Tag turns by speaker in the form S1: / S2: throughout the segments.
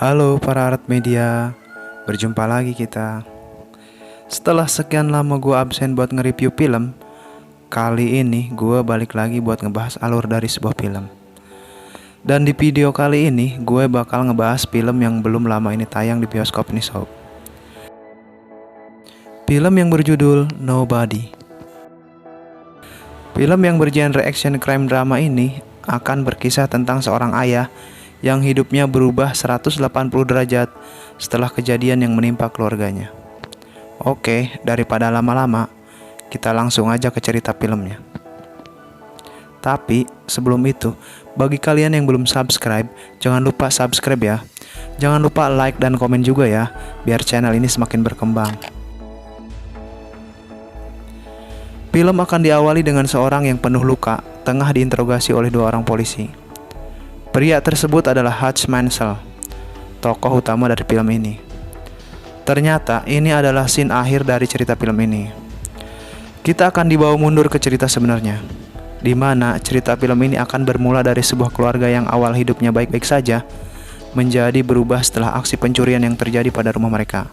S1: Halo para art media, berjumpa lagi kita. Setelah sekian lama gue absen buat nge-review film, kali ini gue balik lagi buat ngebahas alur dari sebuah film. Dan di video kali ini gue bakal ngebahas film yang belum lama ini tayang di bioskop nih sob. Film yang berjudul Nobody. Film yang bergenre action crime drama ini akan berkisah tentang seorang ayah yang hidupnya berubah 180 derajat setelah kejadian yang menimpa keluarganya. Oke, daripada lama-lama, kita langsung aja ke cerita filmnya. Tapi sebelum itu, bagi kalian yang belum subscribe, jangan lupa subscribe ya. Jangan lupa like dan komen juga ya, biar channel ini semakin berkembang. Film akan diawali dengan seorang yang penuh luka, tengah diinterogasi oleh dua orang polisi. Pria tersebut adalah Hutch Mansell, tokoh utama dari film ini. Ternyata ini adalah scene akhir dari cerita film ini. Kita akan dibawa mundur ke cerita sebenarnya, di mana cerita film ini akan bermula dari sebuah keluarga yang awal hidupnya baik-baik saja, menjadi berubah setelah aksi pencurian yang terjadi pada rumah mereka.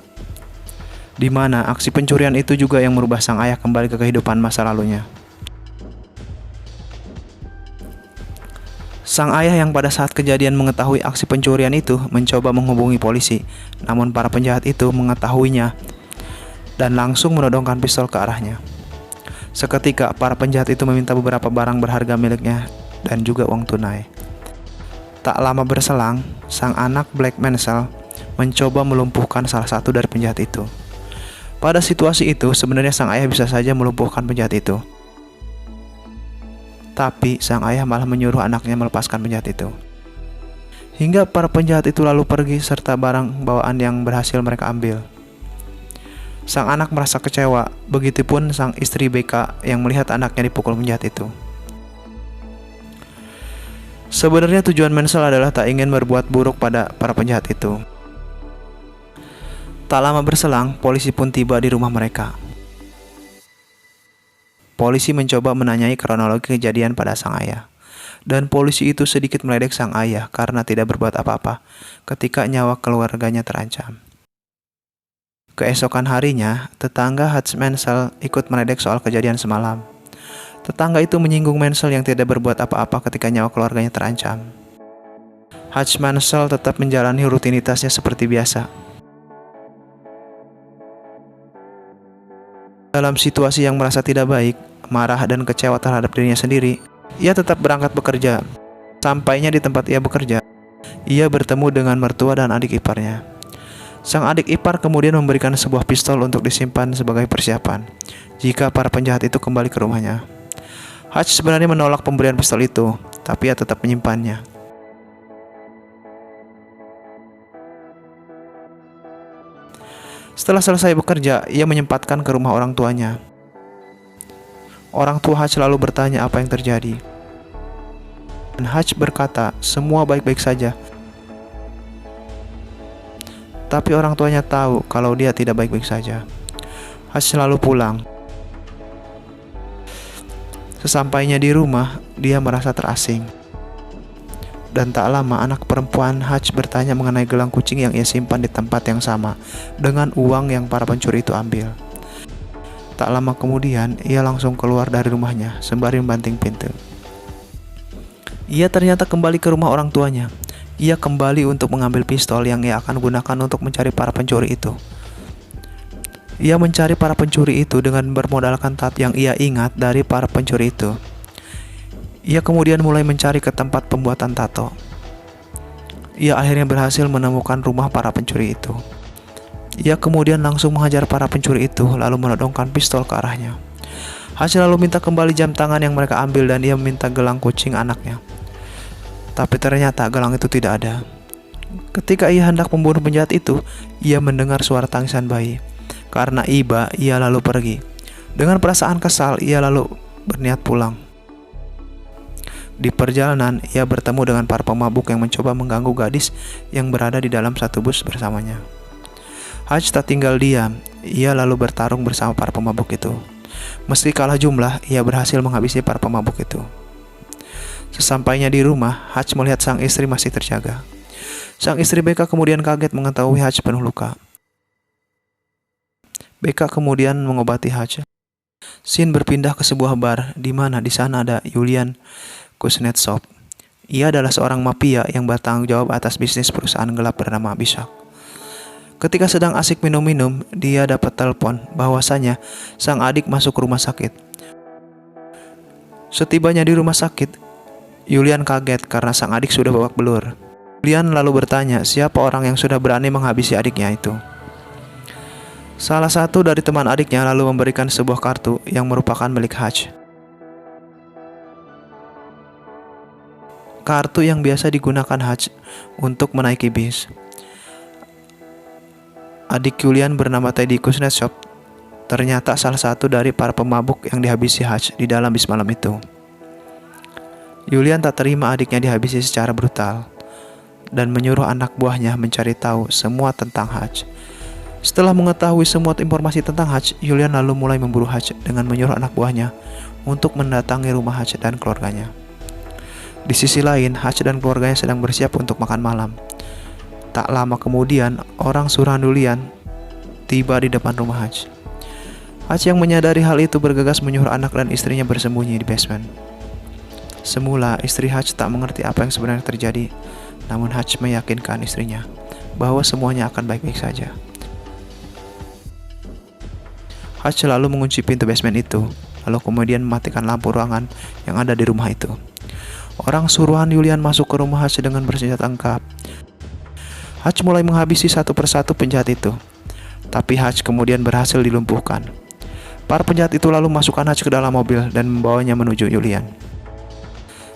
S1: Di mana aksi pencurian itu juga yang merubah sang ayah kembali ke kehidupan masa lalunya. Sang ayah yang pada saat kejadian mengetahui aksi pencurian itu mencoba menghubungi polisi, namun para penjahat itu mengetahuinya dan langsung menodongkan pistol ke arahnya. Seketika para penjahat itu meminta beberapa barang berharga miliknya dan juga uang tunai. Tak lama berselang, sang anak Black Mansell mencoba melumpuhkan salah satu dari penjahat itu. Pada situasi itu sebenarnya sang ayah bisa saja melumpuhkan penjahat itu. Tapi sang ayah malah menyuruh anaknya melepaskan penjahat itu. Hingga para penjahat itu lalu pergi serta barang bawaan yang berhasil mereka ambil. Sang anak merasa kecewa, begitupun sang istri BK yang melihat anaknya dipukul penjahat itu. Sebenarnya tujuan Mansell adalah tak ingin berbuat buruk pada para penjahat itu. Tak lama berselang, polisi pun tiba di rumah mereka. Polisi mencoba menanyai kronologi kejadian pada sang ayah. Dan polisi itu sedikit meledek sang ayah karena tidak berbuat apa-apa ketika nyawa keluarganya terancam. Keesokan harinya, tetangga Hutch Mansell ikut meledek soal kejadian semalam. Tetangga itu menyinggung Mansell yang tidak berbuat apa-apa ketika nyawa keluarganya terancam. Hutch Mansell tetap menjalani rutinitasnya seperti biasa. Dalam situasi yang merasa tidak baik, marah dan kecewa terhadap dirinya sendiri, ia tetap berangkat bekerja. Sampainya di tempat ia bekerja, ia bertemu dengan mertua dan adik iparnya. Sang adik ipar kemudian memberikan sebuah pistol untuk disimpan sebagai persiapan jika para penjahat itu kembali ke rumahnya. Hutch sebenarnya menolak pemberian pistol itu, tapi ia tetap menyimpannya. Setelah selesai bekerja, ia menyempatkan ke rumah orang tuanya. Orang tua Hutch lalu bertanya apa yang terjadi. Dan Hutch berkata, semua baik-baik saja. Tapi orang tuanya tahu kalau dia tidak baik-baik saja. Hutch lalu pulang. Sesampainya di rumah, dia merasa terasing. Dan tak lama anak perempuan Hutch bertanya mengenai gelang kucing yang ia simpan di tempat yang sama dengan uang yang para pencuri itu ambil. Tak lama kemudian, ia langsung keluar dari rumahnya sembari membanting pintu. Ia ternyata kembali ke rumah orang tuanya. Ia kembali untuk mengambil pistol yang ia akan gunakan untuk mencari para pencuri itu. Ia mencari para pencuri itu dengan bermodalkan tato yang ia ingat dari para pencuri itu. Ia kemudian mulai mencari ke tempat pembuatan tato. Ia akhirnya berhasil menemukan rumah para pencuri itu. Ia kemudian langsung menghajar para pencuri itu lalu menodongkan pistol ke arahnya. Hutch lalu minta kembali jam tangan yang mereka ambil dan ia meminta gelang kucing anaknya. Tapi ternyata gelang itu tidak ada. Ketika ia hendak membunuh penjahat itu, ia mendengar suara tangisan bayi. Karena iba, ia lalu pergi. Dengan perasaan kesal, ia lalu berniat pulang. Di perjalanan, ia bertemu dengan para pemabuk yang mencoba mengganggu gadis yang berada di dalam satu bus bersamanya. Hutch tak tinggal diam, ia lalu bertarung bersama para pemabuk itu. Meski kalah jumlah, ia berhasil menghabisi para pemabuk itu. Sesampainya di rumah, Hutch melihat sang istri masih terjaga. Sang istri Becca kemudian kaget mengetahui Hutch penuh luka. Becca kemudian mengobati Hutch. Scene berpindah ke sebuah bar di mana di sana ada Yulian Kuznetsov. Ia adalah seorang mafia yang bertanggung jawab atas bisnis perusahaan gelap bernama Bishak. Ketika sedang asik minum-minum, dia dapat telepon bahwasanya sang adik masuk ke rumah sakit. Setibanya di rumah sakit, Yulian kaget karena sang adik sudah babak belur. Yulian lalu bertanya siapa orang yang sudah berani menghabisi adiknya itu. Salah satu dari teman adiknya lalu memberikan sebuah kartu yang merupakan milik Hutch. Kartu yang biasa digunakan Hutch untuk menaiki bis. Adik Yulian bernama Teddy Kuznetsov ternyata salah satu dari para pemabuk yang dihabisi Hutch di dalam bis malam itu. Yulian tak terima adiknya dihabisi secara brutal dan menyuruh anak buahnya mencari tahu semua tentang Hutch. Setelah mengetahui semua informasi tentang Hutch, Yulian lalu mulai memburu Hutch dengan menyuruh anak buahnya untuk mendatangi rumah Hutch dan keluarganya. Di sisi lain, Hutch dan keluarganya sedang bersiap untuk makan malam. Tak lama kemudian, orang suruhan Yulian tiba di depan rumah Hutch. Hutch yang menyadari hal itu bergegas menyuruh anak dan istrinya bersembunyi di basement. Semula, istri Hutch tak mengerti apa yang sebenarnya terjadi, namun Hutch meyakinkan istrinya bahwa semuanya akan baik-baik saja. Hutch lalu mengunci pintu basement itu, lalu kemudian mematikan lampu ruangan yang ada di rumah itu. Orang suruhan Yulian masuk ke rumah Hutch dengan bersenjata lengkap. Hutch mulai menghabisi satu persatu penjahat itu, tapi Hutch kemudian berhasil dilumpuhkan. Para penjahat itu lalu masukkan Hutch ke dalam mobil dan membawanya menuju Yulian.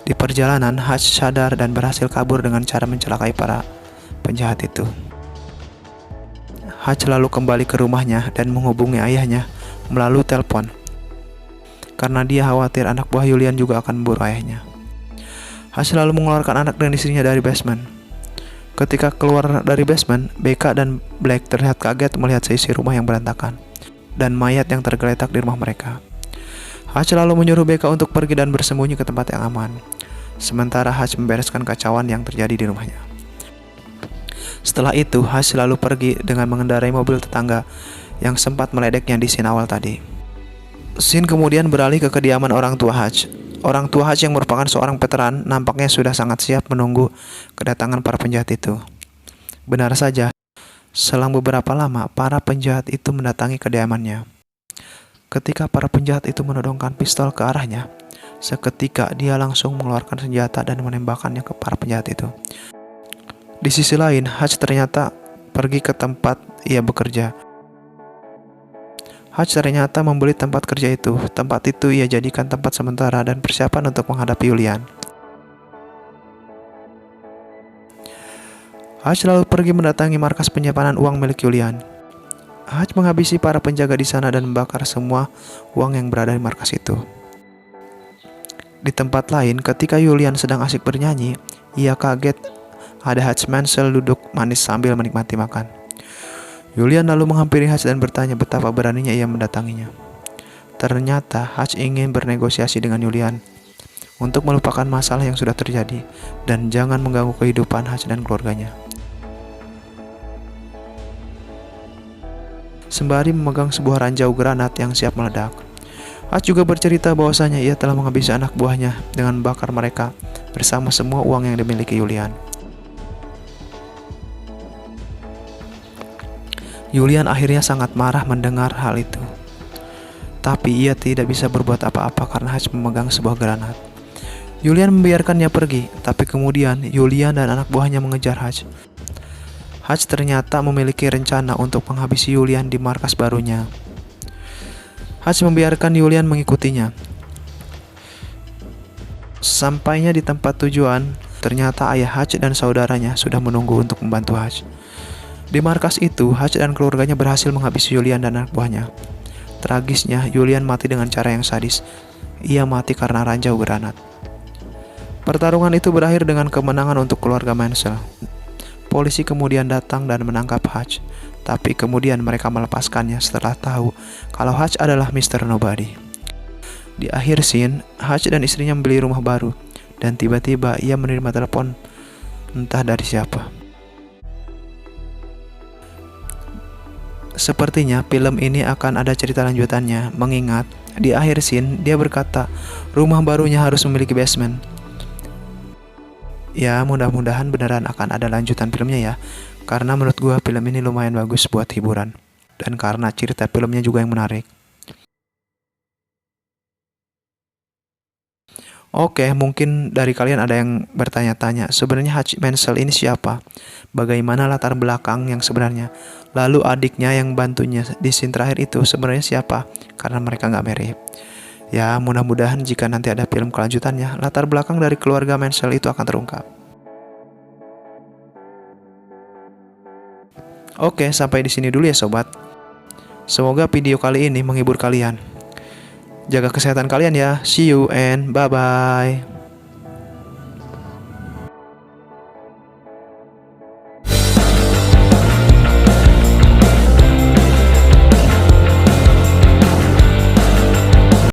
S1: Di perjalanan, Hutch sadar dan berhasil kabur dengan cara mencelakai para penjahat itu. Hutch lalu kembali ke rumahnya dan menghubungi ayahnya melalui telepon, karena dia khawatir anak buah Yulian juga akan memburu ayahnya. Hutch lalu mengeluarkan anak dan istrinya dari basement. Ketika keluar dari basement, Becca dan Black terlihat kaget melihat seisi rumah yang berantakan dan mayat yang tergeletak di rumah mereka. Hutch lalu menyuruh Becca untuk pergi dan bersembunyi ke tempat yang aman, sementara Hutch membereskan kacauan yang terjadi di rumahnya. Setelah itu, Hutch lalu pergi dengan mengendarai mobil tetangga yang sempat meledeknya di scene awal tadi. Scene kemudian beralih ke kediaman orang tua Hutch. Orang tua Hutch yang merupakan seorang veteran nampaknya sudah sangat siap menunggu kedatangan para penjahat itu. Benar saja, selang beberapa lama para penjahat itu mendatangi kediamannya. Ketika para penjahat itu menodongkan pistol ke arahnya, seketika dia langsung mengeluarkan senjata dan menembakkannya ke para penjahat itu. Di sisi lain, Hutch ternyata pergi ke tempat ia bekerja. Hutch ternyata membeli tempat kerja itu. Tempat itu ia jadikan tempat sementara dan persiapan untuk menghadapi Yulian. Hutch lalu pergi mendatangi markas penyimpanan uang milik Yulian. Hutch menghabisi para penjaga di sana dan membakar semua uang yang berada di markas itu. Di tempat lain, ketika Yulian sedang asik bernyanyi, ia kaget ada Hutch Mansell duduk manis sambil menikmati makan. Yulian lalu menghampiri Hutch dan bertanya betapa beraninya ia mendatanginya. Ternyata Hutch ingin bernegosiasi dengan Yulian untuk melupakan masalah yang sudah terjadi dan jangan mengganggu kehidupan Hutch dan keluarganya. Sembari memegang sebuah ranjau granat yang siap meledak, Hutch juga bercerita bahwasanya ia telah menghabisi anak buahnya dengan membakar mereka bersama semua uang yang dimiliki Yulian. Yulian akhirnya sangat marah mendengar hal itu. Tapi ia tidak bisa berbuat apa-apa karena Hutch memegang sebuah granat. Yulian membiarkannya pergi, tapi kemudian Yulian dan anak buahnya mengejar Hutch. Hutch ternyata memiliki rencana untuk menghabisi Yulian di markas barunya. Hutch membiarkan Yulian mengikutinya. Sampainya di tempat tujuan, ternyata ayah Hutch dan saudaranya sudah menunggu untuk membantu Hutch. Di markas itu, Hutch dan keluarganya berhasil menghabisi Yulian dan anak buahnya. Tragisnya, Yulian mati dengan cara yang sadis. Ia mati karena ranjau granat. Pertarungan itu berakhir dengan kemenangan untuk keluarga Mansell. Polisi kemudian datang dan menangkap Hutch, tapi kemudian mereka melepaskannya setelah tahu kalau Hutch adalah Mr. Nobody. Di akhir scene, Hutch dan istrinya membeli rumah baru, dan tiba-tiba ia menerima telepon entah dari siapa. Sepertinya film ini akan ada cerita lanjutannya, mengingat di akhir scene dia berkata rumah barunya harus memiliki basement. Ya, mudah-mudahan beneran akan ada lanjutan filmnya ya. Karena menurut gua film ini lumayan bagus buat hiburan. Dan karena cerita filmnya juga yang menarik. Oke, mungkin dari kalian ada yang bertanya-tanya, sebenarnya Haji Menzel ini siapa? Bagaimana latar belakang yang sebenarnya? Lalu adiknya yang bantunya di scene terakhir itu sebenarnya siapa? Karena mereka nggak mirip. Ya, mudah-mudahan jika nanti ada film kelanjutannya, latar belakang dari keluarga Menzel itu akan terungkap. Oke, sampai di sini dulu ya sobat. Semoga video kali ini menghibur kalian. Jaga kesehatan kalian ya. See you and bye-bye.